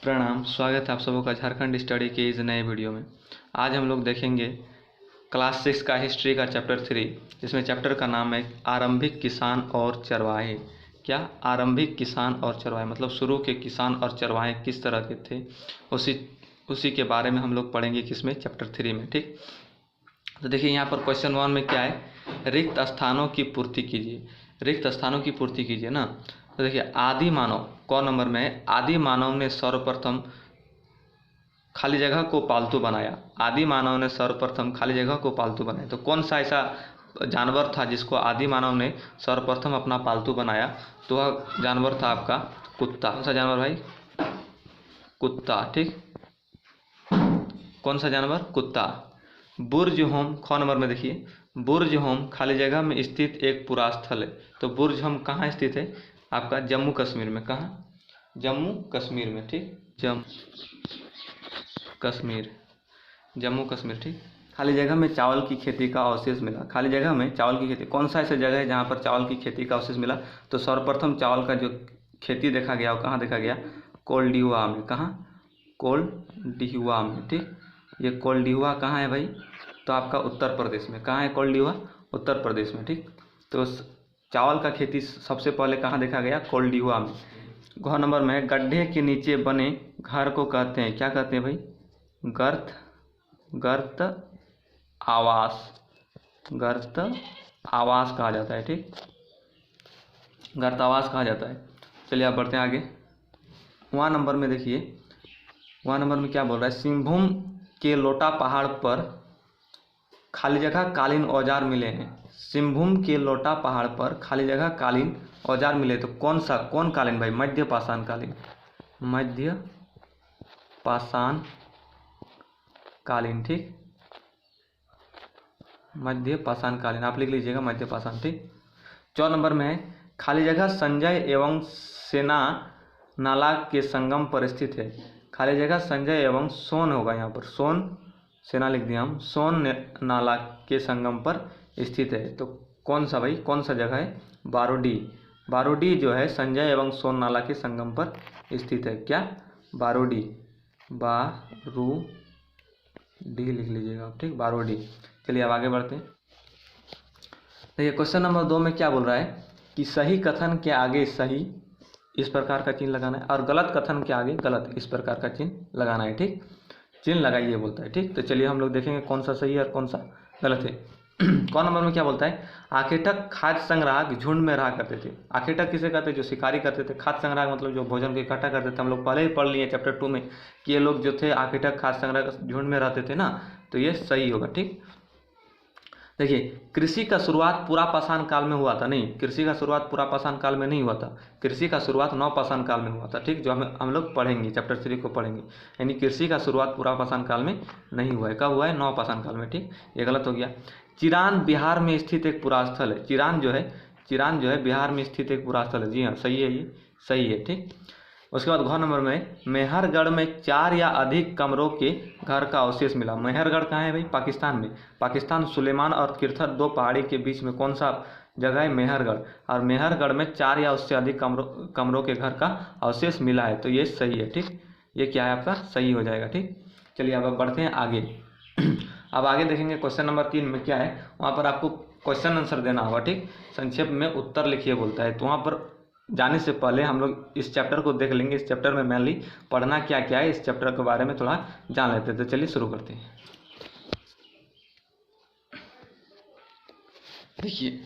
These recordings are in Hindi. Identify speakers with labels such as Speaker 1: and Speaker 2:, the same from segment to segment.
Speaker 1: प्रणाम। स्वागत है आप सबों का झारखंड स्टडी के इस नए वीडियो में। आज हम लोग देखेंगे क्लास 6 का हिस्ट्री का चैप्टर 3, जिसमें चैप्टर का नाम है आरंभिक किसान और चरवाहे। क्या आरंभिक किसान और चरवाहे मतलब शुरू के किसान और चरवाहे किस तरह के थे, उसी के बारे में हम लोग पढ़ेंगे किसमें, चैप्टर 3 में। ठीक, तो देखिए यहाँ पर क्वेश्चन 1 में क्या है, रिक्त स्थानों की पूर्ति कीजिए। रिक्त स्थानों की पूर्ति कीजिए ना। तो देखिए आदि मानव कौन नंबर में है, आदि मानव ने सर्वप्रथम खाली जगह को पालतू बनाया। आदि मानव ने सर्वप्रथम खाली जगह को पालतू बनाया। तो कौन सा ऐसा जानवर था जिसको आदि मानव ने सर्वप्रथम अपना पालतू बनाया? तो वह जानवर था आपका कुत्ता। कौन सा जानवर भाई? कुत्ता। ठीक, कौन सा जानवर? कुत्ता। बुर्ज होम ख नंबर में देखिए, बुर्ज होम खाली जगह में स्थित एक पुरा स्थल है। तो बुर्ज होम कहाँ स्थित है? आपका जम्मू कश्मीर में। कहाँ? जम्मू कश्मीर में। ठीक, जम्मू कश्मीर। ठीक, खाली जगह में चावल की खेती का अवशेष मिला। खाली जगह में चावल की खेती, कौन सा ऐसा जगह है जहाँ पर चावल की खेती का अवशेष मिला? तो सर्वप्रथम चावल का जो खेती देखा गया वो कहाँ देखा गया? कोल्डिहुआ में। कहाँ? कोल्डिहुआ में। ठीक, ये कोल्डिहुआ कहाँ है भाई? तो आपका उत्तर प्रदेश में। कहाँ है कोल्डिहुआ? उत्तर प्रदेश में। ठीक, तो चावल का खेती सबसे पहले कहाँ देखा गया? कोल्डिहुआ में। घ नंबर में, गड्ढे के नीचे बने घर को कहते हैं, क्या कहते हैं भाई? गर्त आवास। गर्त आवास कहा जाता है। ठीक, गर्त आवास कहा जाता है। चलिए आप बढ़ते हैं आगे। वहाँ नंबर में देखिए, वहाँ नंबर में क्या बोल रहा है, सिंहभूम के लोटा पहाड़ पर खाली जगह कालीन औजार मिले हैं। सिंहभूम के लोटा पहाड़ पर खाली जगह कालीन औजार मिले। तो कौन कालीन भाई? मध्य पाषाण कालीन। मध्य पाषाण कालीन। ठीक, मध्य पाषाण कालीन आप लिख लीजिएगा, मध्य पाषाण। ठीक, 4 नंबर में है, खाली जगह संजय एवं सेना नाला के संगम पर स्थित है। खाली जगह संजय एवं सोन होगा, यहाँ पर सोन, सेना लिख दिया हम, सोन नाला के संगम पर स्थित है। तो कौन सा भाई, कौन सा जगह है? बारोडी। बारोडी जो है संजय एवं सोन नाला के संगम पर स्थित है। क्या? बारोडी। बारूडी लिख लीजिएगा आप। ठीक, बारोडी। चलिए अब आगे बढ़ते हैं। देखिए क्वेश्चन नंबर 2 में क्या बोल रहा है कि सही कथन के आगे सही इस प्रकार का चिन्ह लगाना है और गलत कथन के आगे गलत इस प्रकार का चिन्ह लगाना है। ठीक, चिन्ह लगाइए बोलता है। ठीक, तो चलिए हम लोग देखेंगे कौन सा सही है और कौन सा गलत है। कौन नंबर में क्या बोलता है, आखेटक खाद्य संग्राहक झुंड में रहा करते थे। आखेटक किसे कहते हैं? जो शिकारी करते थे। खाद्य संग्राहक मतलब जो भोजन को इकट्ठा करते थे। हम लोग पहले ही पढ़ लिए चैप्टर 2 में कि ये लोग जो थे आखेटक खाद्य संग्राहक झुंड में रहते थे ना, तो ये सही होगा। ठीक, देखिए कृषि का शुरुआत पूरा पाषाण काल में हुआ था। नहीं, कृषि का शुरुआत पूरा पाषाण काल में नहीं हुआ था। कृषि का शुरुआत नव पाषाण काल में हुआ था। ठीक, जो हम लोग पढ़ेंगे चैप्टर 3 को पढ़ेंगे, यानी कृषि का शुरुआत पूरा पाषाण काल में नहीं हुआ है। कब हुआ है? नव पाषाण काल में। ठीक, ये गलत हो गया। चिरान बिहार में स्थित एक पुरा स्थल है। चिरान जो है बिहार में स्थित एक पुरा स्थल है। जी हाँ, सही है, ये सही है। ठीक, उसके बाद घ नंबर में, मेहरगढ़ में 4 या अधिक कमरों के घर का अवशेष मिला। मेहरगढ़ कहाँ है भाई? पाकिस्तान में। पाकिस्तान सुलेमान और किरथर 2 पहाड़ी के बीच में कौन सा जगह है? मेहरगढ़। और मेहरगढ़ में 4 या उससे अधिक कमरों के घर का अवशेष मिला है। तो ये सही है। ठीक, ये क्या है आपका? सही हो जाएगा। ठीक, चलिए अब बढ़ते हैं आगे। अब आगे देखेंगे क्वेश्चन नंबर 3 में क्या है, वहाँ पर आपको क्वेश्चन आंसर देना होगा। ठीक, संक्षेप में उत्तर लिखिए बोलता है। तो वहाँ पर जाने से पहले हम लोग इस चैप्टर को देख लेंगे। इस चैप्टर में मेनली पढ़ना क्या क्या है, इस चैप्टर के बारे में थोड़ा जान लेते हैं। तो चलिए शुरू करते हैं। देखिए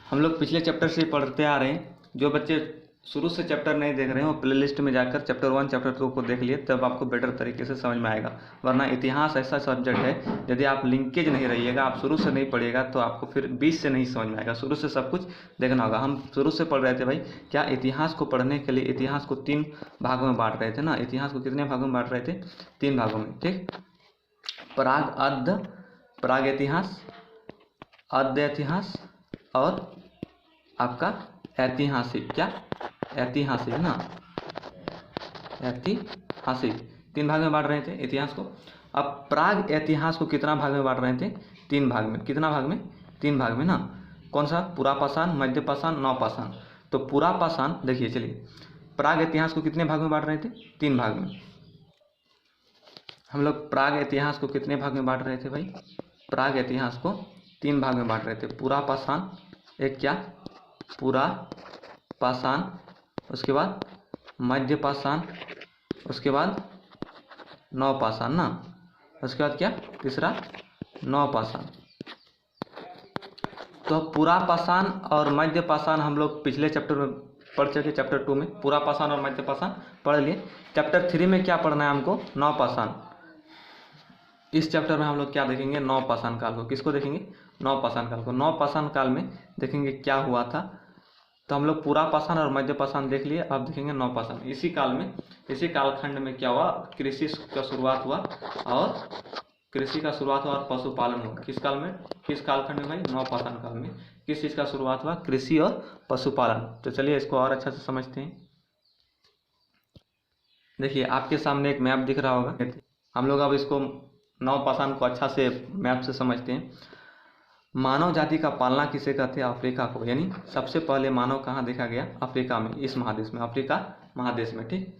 Speaker 1: हम लोग पिछले चैप्टर से पढ़ते आ रहे हैं। जो बच्चे शुरू से चैप्टर नहीं देख रहे हैं वो प्लेलिस्ट में जाकर चैप्टर 1 चैप्टर 2 को देख लिए, तब आपको बेटर तरीके से समझ में आएगा। वरना इतिहास ऐसा सब्जेक्ट है, यदि आप लिंकेज नहीं रहिएगा, आप शुरू से नहीं पढ़िएगा, तो आपको फिर बीच से नहीं समझ में आएगा। शुरू से सब कुछ देखना होगा। हम शुरू से पढ़ रहे थे भाई, क्या इतिहास को पढ़ने के लिए इतिहास को 3 भागों में बांट रहे थे ना। इतिहास को कितने भागों में बांट रहे थे? 3 भागों में। ठीक, प्राग इतिहास, आद्य इतिहास और आपका ऐतिहासिक। क्या? ऐतिहासिक ना, ऐतिहासिक। 3 भाग में बांट रहे थे इतिहास को। अब प्राग इतिहास को कितना भाग में बांट रहे थे? 3 भाग में। कितना भाग में? 3 भाग में ना। कौन सा? पुरा पाषाण, मध्य पाषाण, नव पाषाण। तो पुरा पाषाण देखिए, चलिए प्राग इतिहास को कितने भाग में बांट रहे थे? 3 भाग में। हम लोग प्राग इतिहास को कितने भाग में बांट रहे थे भाई? प्राग इतिहास को 3 भाग में बांट रहे थे। पूरा पाषाण, एक क्या पूरा पाषाण, उसके बाद मध्य पाषाण, उसके बाद नवपाषाण ना, उसके बाद क्या तीसरा नवपाषाण। तो पूरा पाषाण और मध्य पाषाण हम लोग पिछले चैप्टर में पढ़ चुके। चैप्टर 2 में पूरा पाषाण और मध्य पाषाण पढ़ लिए। चैप्टर 3 में क्या पढ़ना है हमको? नवपाषाण। इस चैप्टर में हम लोग क्या देखेंगे? नवपाषाण काल को। किसको देखेंगे? नवपाषाण काल को। नवपाषाण काल में देखेंगे क्या हुआ था। तो हम लोग पूरा पाषाण और मध्य पाषाण देख लिए, अब देखेंगे नवपाषाण। इसी काल में, इसी कालखंड में क्या हुआ? कृषि का शुरुआत हुआ और कृषि का शुरुआत हुआ और पशुपालन हुआ। किस काल में? किस कालखंड में भाई? नवपाषाण काल में। किस चीज़ का शुरुआत हुआ? कृषि और पशुपालन। तो चलिए इसको और अच्छा से समझते हैं। देखिए आपके सामने एक मैप दिख रहा होगा। हम लोग अब इसको नवपाषाण को अच्छा से मैप से समझते हैं। मानव जाति का पालना किसे कहते हैं? अफ्रीका को। यानी सबसे पहले मानव कहाँ देखा गया? अफ्रीका में, इस महादेश में, अफ्रीका महादेश में। ठीक,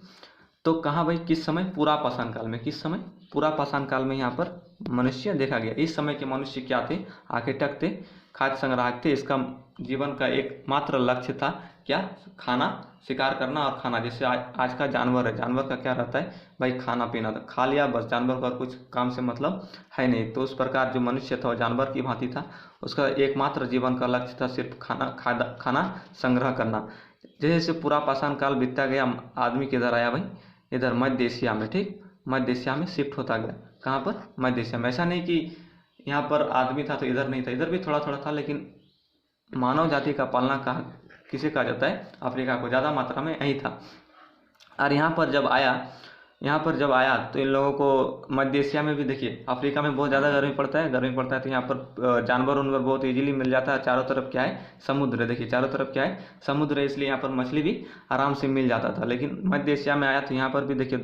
Speaker 1: तो कहाँ भाई? किस समय? पूरा पाषाण काल में। किस समय? पूरा पाषाण काल में यहाँ पर मनुष्य देखा गया। इस समय के मनुष्य क्या थे? आर्किटेक्ट थे, खाद्य संग्राहक थे। इसका जीवन का एकमात्र लक्ष्य था क्या? खाना, शिकार करना और खाना। जैसे आज का जानवर है, जानवर का क्या रहता है भाई? खाना पीना। तो खा लिया बस, जानवर का कुछ काम से मतलब है नहीं। तो उस प्रकार जो मनुष्य था वो जानवर की भांति था। उसका एकमात्र जीवन का लक्ष्य था सिर्फ खाना संग्रह करना। जैसे पूरा पाषाण काल बीतता गया, आदमी किधर आया भाई? इधर मध्य एशिया में। ठीक, मध्य एशिया में शिफ्ट होता गया। कहाँ पर? मध्य एशिया में। ऐसा नहीं कि यहाँ पर आदमी था तो इधर नहीं था, इधर भी थोड़ा थोड़ा था, लेकिन मानव जाति का पालना कहा किसे कहा जाता है? अफ्रीका को। ज़्यादा मात्रा में यही था। और यहाँ पर जब आया तो इन लोगों को मध्य एशिया में भी देखिए, अफ्रीका में बहुत ज़्यादा गर्मी पड़ता है तो यहाँ पर जानवर उनवर बहुत इजीली मिल जाता है। चारों तरफ क्या है? समुद्र है। देखिए चारों तरफ क्या है? समुद्र है, इसलिए यहाँ पर मछली भी आराम से मिल जाता था। लेकिन मध्य एशिया में आया तो यहाँ पर भी देखिए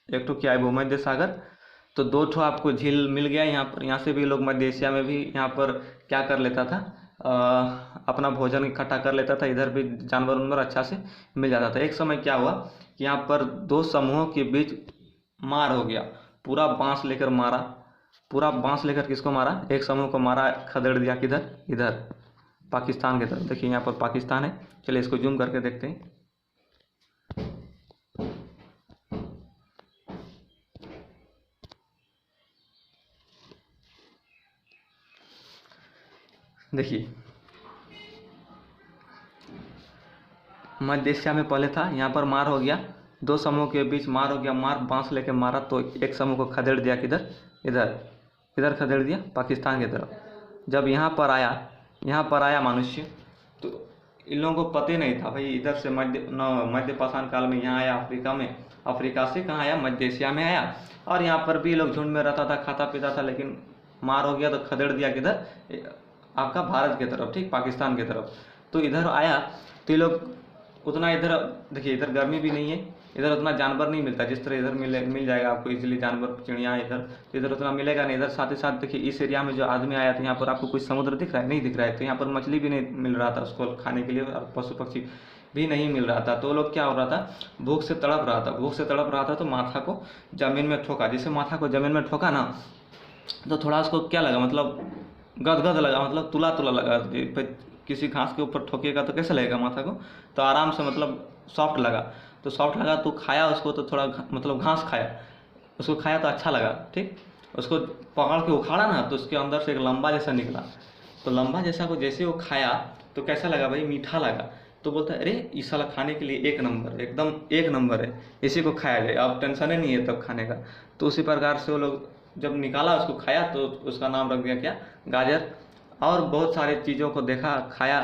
Speaker 1: एक ठो क्या है? भूमध्य सागर। तो 2 ठो आपको झील मिल गया यहाँ पर। यहाँ से भी लोग मध्य एशिया में भी यहाँ पर क्या कर लेता था? अपना भोजन इकट्ठा कर लेता था। इधर भी जानवर उनवर अच्छा से मिल जाता था। एक समय क्या हुआ कि यहाँ पर 2 समूहों के बीच मार हो गया। पूरा बांस लेकर मारा। पूरा बांस लेकर किसको मारा? एक समूह को मारा, खदेड़ दिया। किधर? इधर पाकिस्तान की तरफ। देखिए यहाँ पर पाकिस्तान है। चलिए इसको जूम करके देखते हैं। देखिए मध्य एशिया में पहले था, यहाँ पर मार हो गया। 2 समूह के बीच मार हो गया। मार बांस लेके मारा तो एक समूह को खदेड़ दिया। किधर? इधर खदेड़ दिया पाकिस्तान की तरफ। जब यहाँ पर आया मनुष्य, तो इन लोगों को पता ही नहीं था भाई। इधर से मध्य पाषाण काल में यहाँ आया अफ्रीका में। अफ्रीका से कहाँ आया? मध्य एशिया में आया। और यहाँ पर भी लोग झुंड में रहता था, खाता पीता था। लेकिन मार हो गया तो खदेड़ दिया। किधर? आपका भारत की तरफ। ठीक, पाकिस्तान की तरफ। तो इधर आया तो ये लोग उतना, इधर देखिए इधर गर्मी भी नहीं है, इधर उतना जानवर नहीं मिलता जिस तरह इधर मिल जाएगा आपको इजीली। जानवर, चिड़िया इधर उतना मिलेगा नहीं। इधर साथ ही साथ देखिए इस एरिया में जो आदमी आया था, यहाँ पर आपको कुछ समुद्र दिख रहा है? नहीं दिख रहा है। तो यहाँ पर मछली भी नहीं मिल रहा था उसको खाने के लिए, और पशु पक्षी भी नहीं मिल रहा था। तो लोग क्या हो रहा था? भूख से तड़प रहा था। तो माथा को जमीन में ठोका। जैसे माथा को जमीन में ठोका ना, तो थोड़ा उसको क्या लगा? मतलब गदगद लगा, मतलब तुला लगा। किसी घास के ऊपर ठोकेगा तो कैसे लगेगा माथा को? तो आराम से, मतलब सॉफ्ट लगा। तो सॉफ्ट लगा तो खाया उसको, तो थोड़ा मतलब घास खाया, उसको खाया तो अच्छा लगा। ठीक, उसको पकड़ के उखाड़ा ना, तो उसके अंदर से एक लंबा जैसा निकला। तो लंबा जैसा को जैसे वो खाया तो कैसा लगा भाई? मीठा लगा। तो बोलता है अरे इस साला खाने के लिए एक नंबर, एकदम एक नंबर है, इसी को खाया जाए, अब टेंशन ही नहीं है तब खाने का। तो उसी प्रकार से वो लोग जब निकाला, उसको खाया, तो उसका नाम रख दिया क्या? गाजर। और बहुत सारे चीज़ों को देखा, खाया।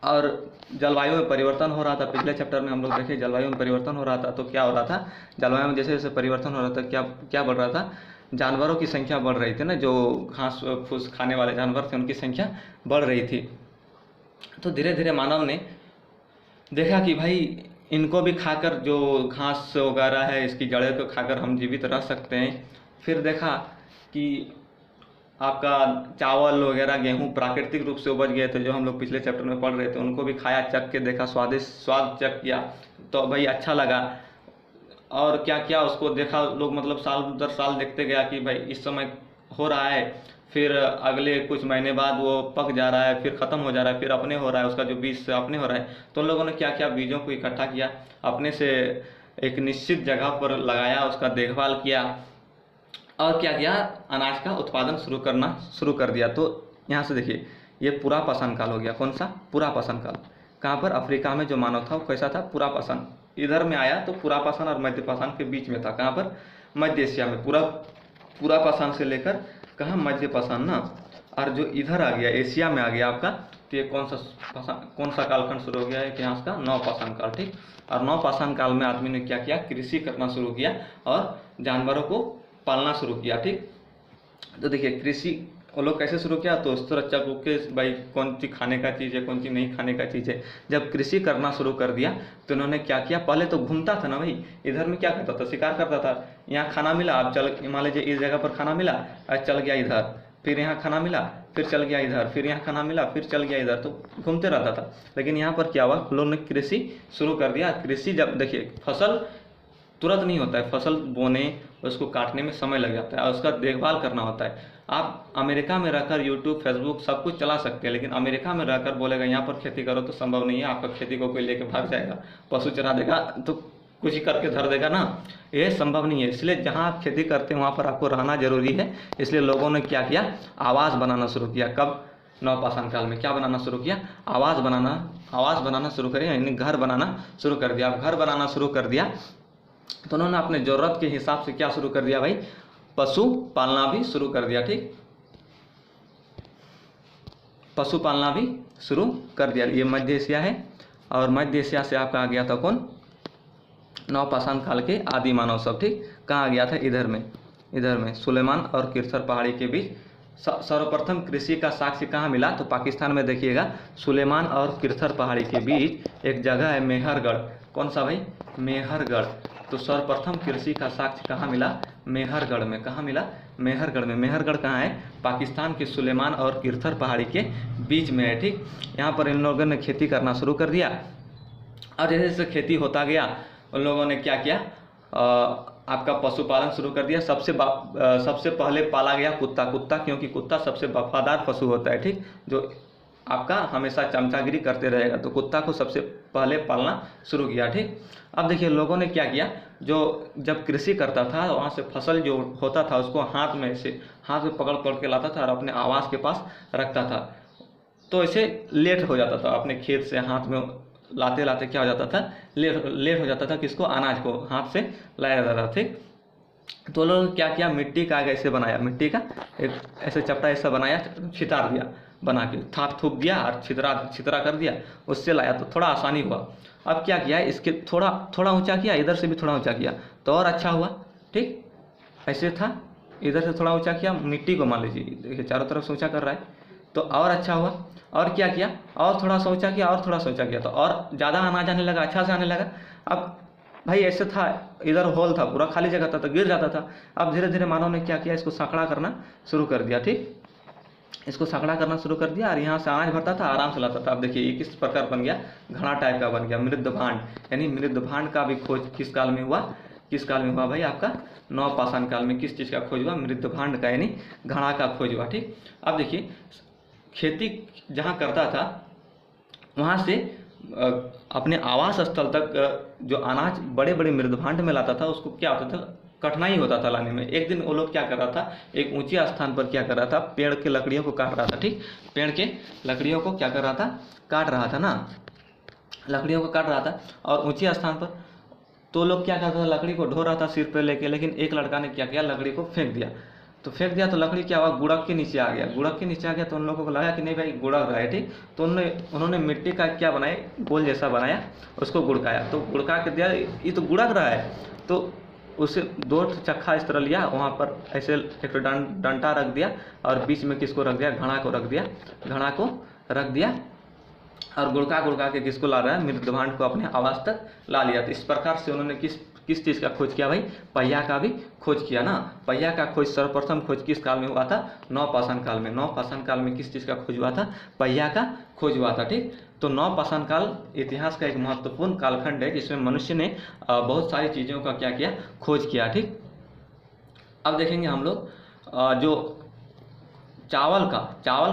Speaker 1: और जलवायु में परिवर्तन हो रहा था। पिछले चैप्टर में हम लोग देखे जलवायु में परिवर्तन हो रहा था। तो क्या हो रहा था? जलवायु में जैसे जैसे परिवर्तन हो रहा था, क्या बढ़ रहा था? जानवरों की संख्या बढ़ रही थी ना, जो घास फूस खाने वाले जानवर थे उनकी संख्या बढ़ रही थी। तो धीरे धीरे मानव ने देखा कि भाई इनको भी खाकर, जो घास वगैरह है इसकी जड़ें को खाकर हम जीवित रह सकते हैं। फिर देखा कि आपका चावल वगैरह गेहूँ प्राकृतिक रूप से उपज गए थे, जो हम लोग पिछले चैप्टर में पढ़ रहे थे, उनको भी खाया, चख के देखा, स्वाद चख किया, तो भाई अच्छा लगा। और क्या क्या उसको देखा लोग, मतलब साल दर साल देखते गया कि भाई इस समय हो रहा है, फिर अगले कुछ महीने बाद वो पक जा रहा है, फिर ख़त्म हो जा रहा है, फिर अपने हो रहा है, उसका जो बीज से अपने हो रहा है। तो उन लोगों ने क्या क्या बीजों को इकट्ठा किया, अपने से एक निश्चित जगह पर लगाया, उसका देखभाल किया, और क्या किया, अनाज का उत्पादन शुरू कर दिया। तो यहाँ से देखिए, ये पूरा पाषाण काल हो गया। कौन सा? पूरा पाषाण काल। कहाँ पर? अफ्रीका में जो मानव था वो कैसा था? पूरा पाषाण। इधर में आया तो पूरा पाषाण और मध्य पाषाण के बीच में था। कहाँ पर? मध्य एशिया में। पूरा पाषाण से लेकर कहाँ? मध्य पाषाण ना। और जो इधर आ गया, एशिया में आ गया आपका, तो ये कौन सा कालखंड शुरू हो गया है इतिहास का? नवपाषाण काल। ठीक। और नवपाषाण काल में आदमी ने क्या किया? कृषि करना शुरू किया और जानवरों को पालना शुरू किया। ठीक। तो देखिए, कृषि वो लोग कैसे शुरू किया? तो उस तरह चक के भाई कौन सी खाने का चीज़ है, कौन सी नहीं खाने का चीज़ है। जब कृषि करना शुरू कर दिया तो इन्होंने क्या किया? पहले तो घूमता था ना भाई, इधर में क्या करता था? शिकार करता था। यहाँ खाना मिला, अब चल, मान लीजिए इस जगह पर खाना मिला, आज चल गया इधर, फिर यहाँ खाना मिला, फिर चल गया इधर, फिर यहाँ खाना मिला, फिर चल गया इधर, तो घूमते रहता था। लेकिन यहाँ पर क्या हुआ? लोगों ने कृषि शुरू कर दिया। कृषि, जब देखिए, फसल तुरंत नहीं होता है, फसल बोने, उसको काटने में समय लग जाता है और उसका देखभाल करना होता है। आप अमेरिका में रहकर यूट्यूब, फेसबुक सब कुछ चला सकते हैं, लेकिन अमेरिका में रहकर बोलेगा यहाँ पर खेती करो तो संभव नहीं है। आपका खेती को कोई लेके भाग जाएगा, पशु चरा देगा, तो कुछ ही करके धर देगा ना, ये संभव नहीं है। इसलिए जहाँ आप खेती करते हैं वहाँ पर आपको रहना जरूरी है। इसलिए लोगों ने क्या किया? आवास बनाना शुरू किया। कब? नवपाषाण काल में। क्या बनाना शुरू किया? आवास बनाना शुरू करें, यानी घर बनाना शुरू कर दिया। अब घर बनाना शुरू कर दिया तो उन्होंने अपने ज़रूरत के हिसाब से क्या शुरू कर दिया भाई? पशु पालना भी शुरू कर दिया। ठीक। पशु पालना भी शुरू कर दिया। ये मध्य एशिया है, और मध्य एशिया से आपका आ गया था कौन? नवपाषाण काल के आदि मानव सब। ठीक। कहाँ आ गया था? इधर में सुलेमान और किरथर पहाड़ी के बीच सर्वप्रथम कृषि का साक्ष्य कहाँ मिला? तो पाकिस्तान में देखिएगा, सुलेमान और किरथर पहाड़ी के बीच एक जगह है मेहरगढ़। कौन सा भाई? मेहरगढ़। तो सर्वप्रथम कृषि का साक्ष्य कहाँ मिला? मेहरगढ़ में। कहाँ मिला? मेहरगढ़ में। मेहरगढ़ कहाँ है? पाकिस्तान के सुलेमान और किरथर पहाड़ी के बीच में है। ठीक। यहाँ पर इन लोगों ने खेती करना शुरू कर दिया, और जैसे जैसे खेती होता गया उन लोगों ने क्या किया? आपका पशुपालन शुरू कर दिया। सबसे पहले पाला गया कुत्ता, क्योंकि कुत्ता सबसे वफादार पशु होता है। ठीक। जो आपका हमेशा चमचागिरी करते रहेगा, तो कुत्ता को सबसे पहले पालना शुरू किया। ठीक। अब देखिए, लोगों ने क्या किया? जो जब कृषि करता था वहाँ से फसल जो होता था उसको हाथ में पकड़ के लाता था और अपने आवास के पास रखता था। तो ऐसे लेट हो जाता था, अपने खेत से हाथ में लाते लाते क्या हो जाता था? लेट हो जाता था। किसको? अनाज को हाथ से लाया जाता था। ठीक। तो लोगों ने क्या किया? मिट्टी का ऐसे बनाया, मिट्टी का एक ऐसे चपटा ऐसा बनाया, छितार दिया, बना के थूप दिया और छितरा कर दिया, उससे लाया तो थोड़ा आसानी हुआ। अब क्या किया? इसके थोड़ा ऊंचा किया, इधर से भी थोड़ा ऊंचा किया तो और अच्छा हुआ। ठीक। ऐसे था, इधर से थोड़ा ऊंचा किया, मिट्टी को मान लीजिए देखिए चारों तरफ से ऊंचा कर रहा है तो और अच्छा हुआ। और क्या किया? और थोड़ा सा ऊंचा किया, और थोड़ा सा ऊंचा किया तो और ज़्यादा अनाज आने लगा, अच्छा से आने लगा। अब भाई ऐसे था, इधर होल था, पूरा खाली जगह था तो गिर जाता था। अब धीरे धीरे मानव ने क्या किया? इसको सांकड़ा करना शुरू कर दिया। ठीक। इसको सांकड़ा करना शुरू कर दिया और यहाँ से अनाज भरता था, आराम से लाता था। अब देखिए ये किस प्रकार बन गया? घड़ा टाइप का बन गया, मृदभांड। यानी मृदभांड का भी खोज किस काल में हुआ? किस काल में हुआ भाई? आपका नवपाषाण काल में। किस चीज़ का खोज हुआ? मृदभांड का, यानी घड़ा का खोज हुआ। ठीक। अब देखिए, खेती जहाँ करता था वहाँ से अपने आवास स्थल तक जो अनाज बड़े बड़े मृदभांड में लाता था, उसको क्या होता था? कठिनाई होता था लाने में। एक दिन वो लोग क्या कर रहा था? एक ऊंचे स्थान पर क्या कर रहा था? पेड़ के लकड़ियों को काट रहा था। ठीक। पेड़ के लकड़ियों को क्या कर रहा था? काट रहा था ना, लकड़ियों को काट रहा था और ऊंचे स्थान पर। तो लोग क्या करता था? लकड़ी को ढो रहा था सिर पे लेके, लेकिन एक लड़का ने क्या किया? लकड़ी को फेंक दिया। तो लकड़ी क्या हुआ? गुड़क के नीचे आ गया। गुड़क के नीचे आ गया तो उन लोगों को लगा कि नहीं भाई गुड़क रहा है। ठीक। तो उन्होंने मिट्टी का क्या बनाया? गोल जैसा बनाया, उसको गुड़काया। तो गुड़का के दिया, ये तो गुड़क रहा है। तो उसे 2 चक्खा इस तरह लिया, वहाँ पर ऐसे एक डंटा रख दिया और बीच में किसको रख दिया? घड़ा को रख दिया और गुड़का के किसको ला रहा है? मृदभांड को अपने आवास तक ला लिया। तो इस प्रकार से उन्होंने किस किस चीज़ का खोज किया भाई? पहिया का भी खोज किया ना। पहिया का खोज सर्वप्रथम खोज किस काल में हुआ था? नवपाषाण काल में। नवपाषाण काल में किस चीज़ का खोज हुआ था? पहिया का खोज हुआ था। ठीक, तो नवपाषाण काल इतिहास का एक महत्वपूर्ण कालखंड है जिसमें मनुष्य ने बहुत सारी चीज़ों का क्या किया? खोज किया। ठीक, अब देखेंगे हम लोग जो चावल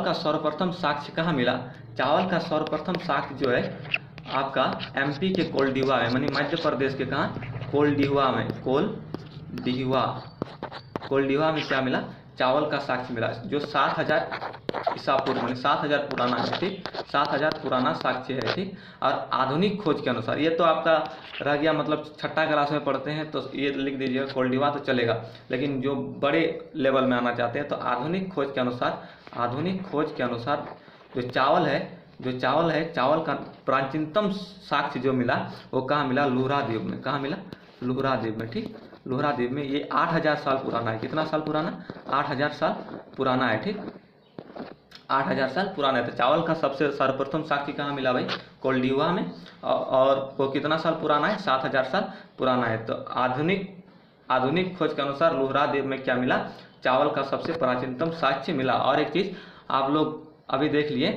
Speaker 1: का सर्वप्रथम साक्ष्य कहाँ मिला? चावल का सर्वप्रथम साक्ष्य जो है आपका एमपी के कोलडीहुआ में, मानी मध्य प्रदेश के कहाँ? कोलडीहुआ में। कोलडीहुआ में क्या मिला? चावल का साक्ष्य मिला, जो 7000 ईसा पूर्व मानी 7000 पुराना है। ठीक, 7000 पुराना साक्ष्य है। ठीक, और आधुनिक खोज के अनुसार, ये तो आपका रह गया, मतलब छठा क्लास में पढ़ते हैं तो ये लिख दीजिएगा कोलडीहुआ तो चलेगा, लेकिन जो बड़े लेवल में आना चाहते हैं तो आधुनिक खोज के अनुसार जो चावल है, चावल का प्राचीनतम साक्ष्य जो मिला वो कहाँ मिला? लोहरा द्वीप में। कहाँ मिला? लोहरा द्वीप में। ठीक, लोहरा द्वीप में। ये 8000 साल पुराना है। कितना साल पुराना? 8000 साल पुराना है। ठीक, 8000 साल पुराना है। तो चावल का सबसे सर्वप्रथम साक्ष्य कहाँ मिला भाई? कोलडीहुआ में। और वो कितना साल पुराना है? 7000 साल पुराना है। तो आधुनिक खोज के अनुसार लोहरा द्वीप में क्या मिला? चावल का सबसे प्राचीनतम साक्ष्य मिला। और एक चीज़ आप लोग अभी देख लिए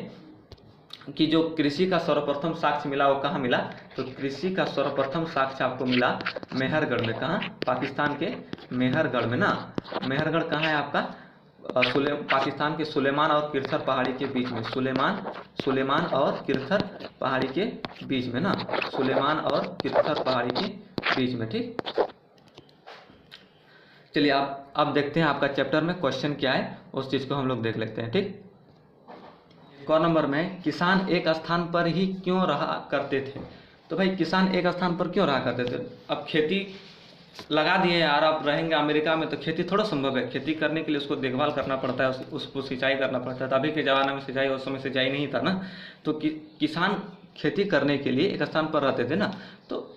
Speaker 1: कि जो कृषि का सर्वप्रथम साक्ष्य मिला वो कहाँ मिला? तो कृषि का सर्वप्रथम साक्ष्य आपको मिला मेहरगढ़ में। कहाँ? पाकिस्तान के मेहरगढ़ में ना। मेहरगढ़ कहाँ है आपका? पाकिस्तान के सुलेमान और किरथर पहाड़ी के बीच में। सुलेमान और किरथर पहाड़ी के बीच में ना। सुलेमान और किरथर पहाड़ी के बीच में। ठीक, चलिए आप अब देखते हैं आपका चैप्टर में क्वेश्चन क्या है, उस चीज़ को हम लोग देख लेते हैं। ठीक, क नंबर में किसान एक स्थान पर ही क्यों रहा करते थे? तो भाई किसान एक स्थान पर क्यों रहा करते थे? अब खेती लगा दिए यार, आप रहेंगे अमेरिका में तो खेती थोड़ा संभव है। खेती करने के लिए उसको देखभाल करना पड़ता है, उसको सिंचाई करना पड़ता है। तो अभी के ज़माने में सिंचाई, उस समय सिंचाई नहीं था ना। तो किसान खेती करने के लिए एक स्थान पर रहते थे ना। तो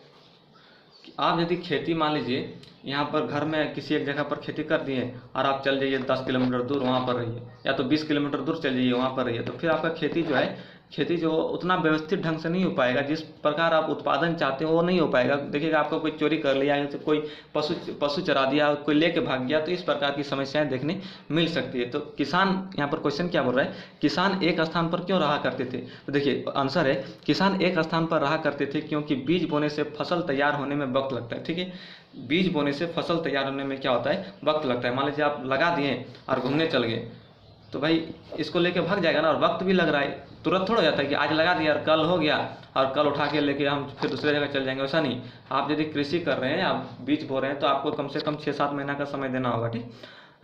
Speaker 1: आप यदि खेती मान लीजिए यहाँ पर घर में किसी एक जगह पर खेती कर दिए और आप चल जाइए 10 किलोमीटर दूर, वहाँ पर रहिए, या तो 20 किलोमीटर दूर चल जाइए, वहाँ पर रहिए, तो फिर आपका खेती जो उतना व्यवस्थित ढंग से नहीं हो पाएगा। जिस प्रकार आप उत्पादन चाहते हो वो नहीं हो पाएगा। देखिएगा आपको कोई चोरी कर लिया, या तो कोई पशु चरा दिया, कोई लेके भाग गया, तो इस प्रकार की समस्याएं देखने मिल सकती है। तो किसान, यहाँ पर क्वेश्चन क्या बोल रहा है? किसान एक स्थान पर क्यों रहा करते थे? तो देखिए आंसर है, किसान एक स्थान पर रहा करते थे क्योंकि बीज बोने से फसल तैयार होने में वक्त लगता है। ठीक है, बीज बोने से फसल तैयार होने में क्या होता है? वक्त लगता है। मान लीजिए आप लगा दिए और घूमने चल गए, तो भाई इसको लेके भाग जाएगा ना, और वक्त भी लग रहा है। तुरंत थोड़ा हो जाता है कि आज लगा दिया और कल हो गया और कल उठा के लेके हम फिर दूसरे जगह चल जाएंगे, वैसा नहीं। आप यदि कृषि कर रहे हैं, आप बीज बो रहे हैं, तो आपको कम से कम 6-7 महीना का समय देना होगा। ठीक,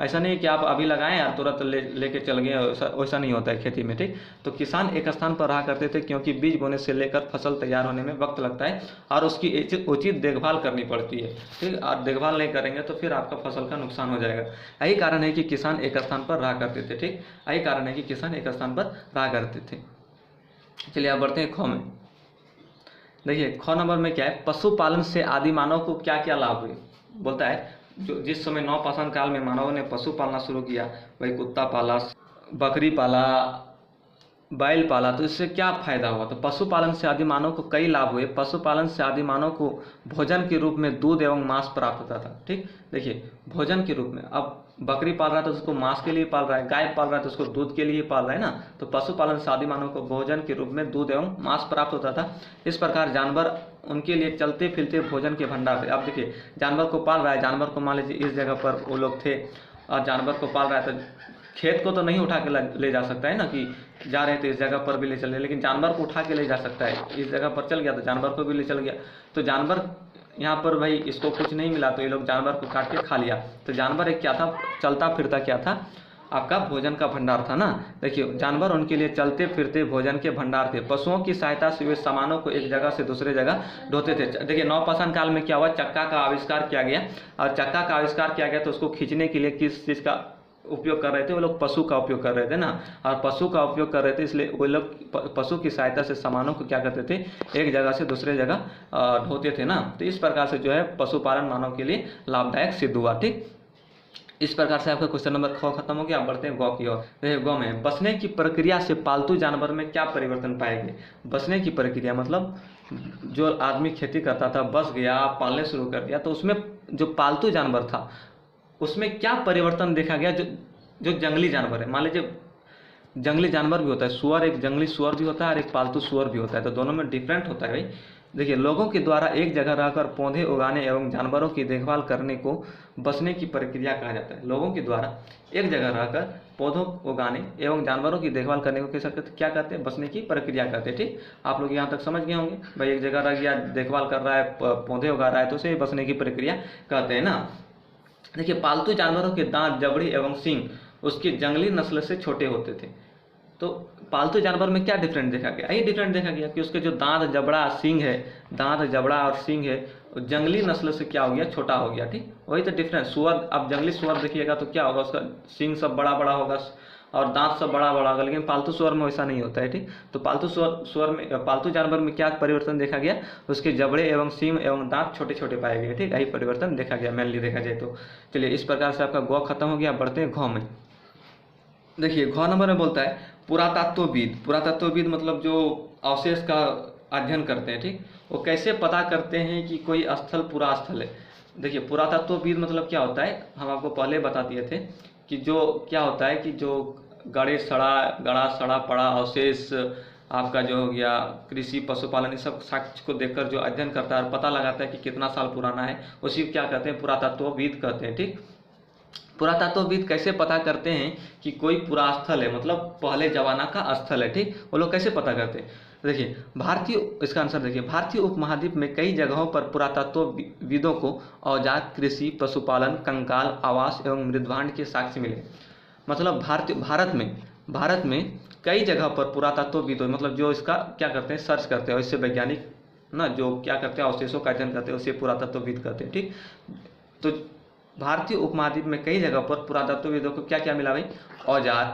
Speaker 1: ऐसा नहीं है कि आप अभी लगाएं और तुरंत लेके चल गए, वैसा नहीं होता है खेती में। ठीक, तो किसान एक स्थान पर रहा करते थे क्योंकि बीज बोने से लेकर फसल तैयार होने में वक्त लगता है और उसकी उचित देखभाल करनी पड़ती है। ठीक, और देखभाल नहीं करेंगे तो फिर आपका फसल का नुकसान हो जाएगा। यही कारण है कि किसान एक स्थान पर रहा करते थे। ठीक, यही कारण है कि किसान एक स्थान पर रहा करते थे। चलिए आप बढ़ते हैं ख में। देखिए ख नंबर में क्या है? पशुपालन से आदि मानव को क्या क्या लाभ हुए? बोलता है जो जिस समय नवपाषाण काल में मानवों ने पशु पालना शुरू किया, वही कुत्ता पाला, बकरी पाला, बैल पाला, तो इससे क्या फायदा हुआ? तो पशुपालन से आदि मानव को कई लाभ हुए। पशुपालन से आदि मानव को भोजन के रूप में दूध एवं मांस प्राप्त होता था। ठीक, देखिए भोजन के रूप में, अब बकरी पाल रहा है तो उसको मांस के लिए पाल रहा है, गाय पाल रहा है तो उसको दूध के लिए पाल रहा है ना। तो पशुपालन से आदि मानव को भोजन के रूप में दूध एवं मांस प्राप्त होता था। इस प्रकार जानवर उनके लिए चलते फिरते भोजन के भंडार थे। अब देखिए जानवर को पाल रहा है, जानवर को मान लीजिए इस जगह पर वो लोग थे और जानवर को पाल रहा है, तो खेत को तो नहीं उठा के ले जा सकता है ना, कि जा रहे थे इस जगह पर भी ले चले, लेकिन जानवर को उठा के ले जा सकता है। इस जगह पर चल गया तो जानवर को भी ले चल गया। तो जानवर यहाँ पर भाई इसको कुछ नहीं मिला तो ये लोग जानवर को काट के खा लिया। तो जानवर एक क्या था? चलता फिरता क्या था? आपका भोजन का भंडार था ना। देखिए जानवर उनके लिए चलते फिरते भोजन के भंडार थे। पशुओं की सहायता से वे सामानों को एक जगह से दूसरे जगह ढोते थे। देखिए नवपाषाण काल में क्या हुआ? चक्का का आविष्कार किया गया, और चक्का का आविष्कार किया गया तो उसको खींचने के लिए किस चीज़ का उपयोग कर रहे थे? वो लोग पशु का उपयोग कर रहे थे ना, और पशु का उपयोग कर रहे थे, इसलिए वो लोग पशु की सहायता से सामानों को क्या करते थे? एक जगह से दूसरे जगह ढोते थे ना। तो इस प्रकार से जो है पशुपालन मानव के लिए लाभदायक सिद्ध हुआ। ठीक, इस प्रकार से आपका क्वेश्चन नंबर ख खत्म हो गया। आप बढ़ते हैं गौ की ओर। देखिए गौ में बसने की प्रक्रिया से पालतू जानवर में क्या परिवर्तन पाएंगे? बसने की प्रक्रिया मतलब जो आदमी खेती करता था बस गया, पालने शुरू कर दिया, तो उसमें जो पालतू जानवर था उसमें क्या परिवर्तन देखा गया? जो जो जंगली जानवर है, मान लीजिए जंगली जानवर भी होता है, सुअर, एक जंगली सुअर भी होता है और एक पालतू सुअर भी होता है, तो दोनों में डिफरेंट होता है भाई। देखिए, लोगों के द्वारा एक जगह रहकर पौधे उगाने एवं जानवरों की देखभाल करने को बसने की प्रक्रिया कहा जाता है। लोगों के द्वारा एक जगह रहकर पौधों उगाने एवं जानवरों की देखभाल करने को क्या कहते हैं? बसने की प्रक्रिया कहते हैं। ठीक, आप लोग यहाँ तक समझ गए होंगे भाई। एक जगह रह गया, देखभाल कर रहा है, पौधे उगा रहा है, तो उसे बसने की प्रक्रिया कहते हैं ना। देखिए, पालतू जानवरों के दांत, जबड़ी एवं सींग उसकी जंगली नस्ल से छोटे होते थे। तो पालतू जानवर में क्या डिफरेंट देखा गया? यही डिफरेंट देखा गया कि उसके जो दांत, जबड़ा, सींग है, दांत, जबड़ा और सींग है, जंगली नस्ल से क्या हो गया? छोटा हो गया। ठीक, वही तो डिफरेंस। सुअर, अब जंगली सुअर देखिएगा तो क्या होगा? उसका सींग सब बड़ा बड़ा होगा और दांत सब बड़ा बड़ा होगा, लेकिन पालतू सुअर में वैसा नहीं होता है। ठीक, तो पालतू जानवर में क्या परिवर्तन देखा गया? उसके जबड़े एवं सींग एवं दांत छोटे छोटे पाए गए। ठीक, यही परिवर्तन देखा गया मेनली देखा जाए तो। चलिए, इस प्रकार से आपका गौ खत्म हो गया। बढ़ते हैं घ में। देखिए, घ नंबर में बोलता है पुरातत्वविद। पुरातत्वविद मतलब जो अवशेष का अध्ययन करते हैं। ठीक, वो कैसे पता करते हैं कि कोई स्थल पूरा स्थल है? देखिए, पुरातत्वविद मतलब क्या होता है, हम आपको पहले बता दिए थे कि जो क्या होता है कि जो गड़ा सड़ा पड़ा अवशेष आपका जो हो गया, कृषि, पशुपालन, इस सब साक्ष्य को देखकर जो अध्ययन करता है और पता लगाता है कि कितना साल पुराना है, उसी को क्या कहते हैं? पुरातत्वविद कहते हैं। ठीक, पुरातत्वविद कैसे पता करते हैं कि कोई पुरा स्थल है, मतलब पहले जमाना का स्थल है? ठीक, वो लोग कैसे पता करते हैं? देखिए, इसका आंसर देखिए, भारतीय उपमहाद्वीप में कई जगहों पर पुरातत्वविदों को औजार, कृषि, पशुपालन, कंकाल, आवास एवं मृदभांड के साक्ष्य मिले। मतलब भारत में कई जगह पर पुरातत्वविदों, मतलब जो इसका क्या करते हैं? सर्च करते हैं, और इससे वैज्ञानिक ना जो क्या करते हैं? अवशेषों का अध्ययन करते हैं, उसे पुरातत्वविद कहते हैं। ठीक, तो भारतीय उपमहाद्वीप में कई जगह पर पुरातत्वविदों को क्या क्या मिला भाई? औजार,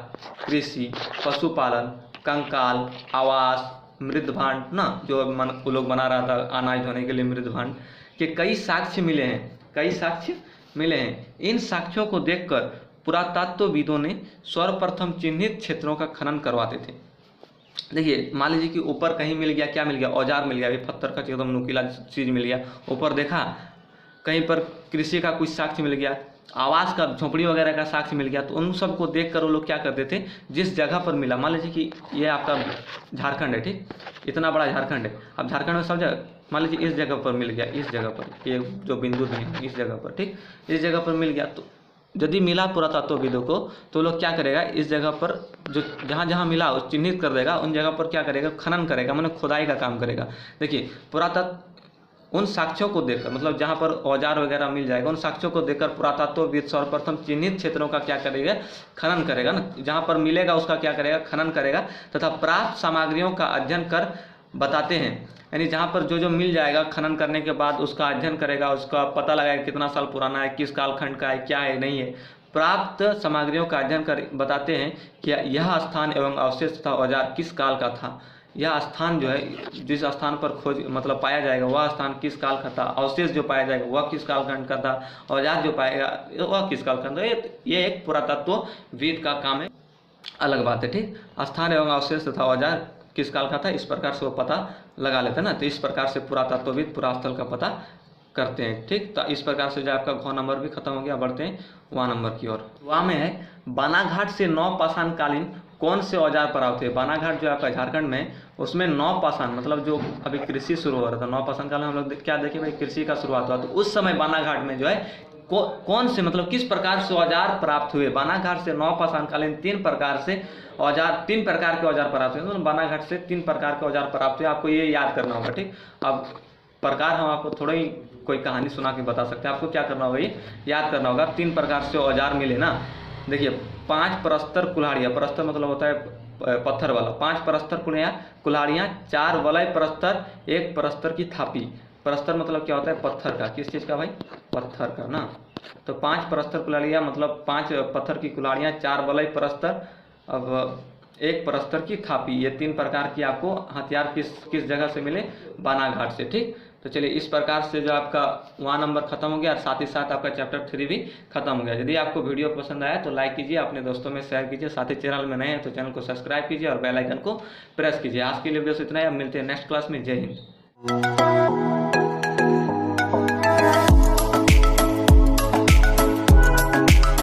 Speaker 1: कृषि, पशुपालन, कंकाल, आवास, मृदभांड ना, जो वो लोग बना रहा था अनाज ढोने के लिए, मृदभांड के कई साक्ष्य मिले हैं। इन साक्ष्यों को देखकर पुरातत्वविदों ने सर्वप्रथम चिन्हित क्षेत्रों का खनन करवाते थे। देखिए, मान लीजिए कि ऊपर कहीं मिल गया, क्या मिल गया? औजार मिल गया, पत्थर का एकदम नुकीला चीज मिल गया, ऊपर देखा, कहीं पर कृषि का कुछ साक्ष्य मिल गया, आवास का, झोपड़ी वगैरह का साक्ष्य मिल गया, तो उन सब को देखकर वो लोग क्या करते थे? जिस जगह पर मिला, मान लीजिए कि ये आपका झारखंड है, ठीक, इतना बड़ा झारखंड है, अब झारखंड में सब जगह, मान लीजिए इस जगह पर मिल गया, इस जगह पर, ये जो बिंदु दिए हैं इस जगह पर, ठीक, इस जगह पर मिल गया, तो यदि मिला पुरातत्वविदों को, तो लोग क्या करेगा? इस जगह पर जो जहाँ जहाँ मिला उस चिन्हित कर देगा, उन जगह पर क्या करेगा? खनन करेगा, माने खुदाई का काम करेगा। देखिए, पुरातत्व उन साक्ष्यों को देखकर, मतलब जहाँ पर औजार वगैरह मिल जाएगा, उन साक्ष्यों को देखकर पुरातत्वविद सर्वप्रथम चिन्हित क्षेत्रों का क्या करेगा? खनन करेगा ना, जहाँ पर मिलेगा उसका क्या करेगा? खनन करेगा, तथा प्राप्त सामग्रियों का अध्ययन कर बताते हैं। यानी जहाँ पर जो जो मिल जाएगा, खनन करने के बाद उसका अध्ययन करेगा, उसका पता लगाएगा कितना साल पुराना है, किस कालखंड का है, क्या है, नहीं है। प्राप्त सामग्रियों का अध्ययन कर बताते हैं कि यह स्थान एवं अवशेष तथा औजार किस काल का था। यह स्थान जो है, जिस स्थान पर खोज मतलब पाया जाएगा, वह स्थान किस काल का था, अवशेष जो पाया जाएगा वह किस कालखंड का था, औजार जो पाएगा वह किस कालखंड का। ये एक पुरातत्वविद का काम है, अलग बात है, ठीक। स्थान एवं अवशेष तथा औजार किस काल का था, इस प्रकार से वो पता लगा लेते हैं ना। तो इस प्रकार से पुरातत्वविद पुरास्थल का पता करते हैं, ठीक। तो इस प्रकार से जो आपका घ नंबर भी खत्म हो गया। बढ़ते हैं वा नंबर की ओर। वा में है, बानाघाट से नवपाषाणकालीन कौन से औजार प्राप्त हुए। बानाघाट जो आपका झारखंड में, उसमें नवपाषाण मतलब जो अभी कृषि शुरू हो रहा था, नवपाषाण काल में हम लोग क्या देखे भाई, कृषि का शुरुआत हुआ, तो उस समय बानाघाट में जो है कौन से मतलब किस प्रकार से औजार प्राप्त हुए। बानाघाट से नवपाषाणकालीन तीन प्रकार के औजार प्राप्त हुए। तो बानाघाट से 3 प्रकार के औजार प्राप्त हुए, आपको ये याद करना होगा, ठीक। अब प्रकार हम आपको थोड़ा ही कोई कहानी सुना के बता सकते हैं, आपको क्या करना होगा, ये याद करना होगा। 3 प्रकार से औजार मिले ना। देखिए, 5 प्रस्तर कुल्हाड़ियाँ, प्रस्तर मतलब होता है पत्थर वाला, 5 प्रस्तर कुल्हाड़ियाँ, 4 वलय प्रस्तर, 1 प्रस्तर की थापी। प्रस्तर मतलब क्या होता है, पत्थर का, किस चीज़ का भाई, पत्थर का ना। तो 5 प्रस्तर कुल्हाड़ियाँ मतलब 5 पत्थर की कुल्हाड़ियाँ, 4 वलय प्रस्तर, अब 1 प्रस्तर की थापी। ये 3 प्रकार की आपको हथियार किस जगह से मिले, बानाघाट से, ठीक। तो चलिए, इस प्रकार से जो आपका वहाँ नंबर खत्म हो गया और साथ ही साथ आपका चैप्टर 3 भी खत्म हो गया। यदि आपको वीडियो पसंद आया तो लाइक कीजिए, अपने दोस्तों में शेयर कीजिए, साथ ही चैनल में नए हैं तो चैनल को सब्सक्राइब कीजिए और बेल आइकन को प्रेस कीजिए। आज के लिए वीडियो से इतना ही, अब मिलते हैं नेक्स्ट क्लास में। जय हिंद। है।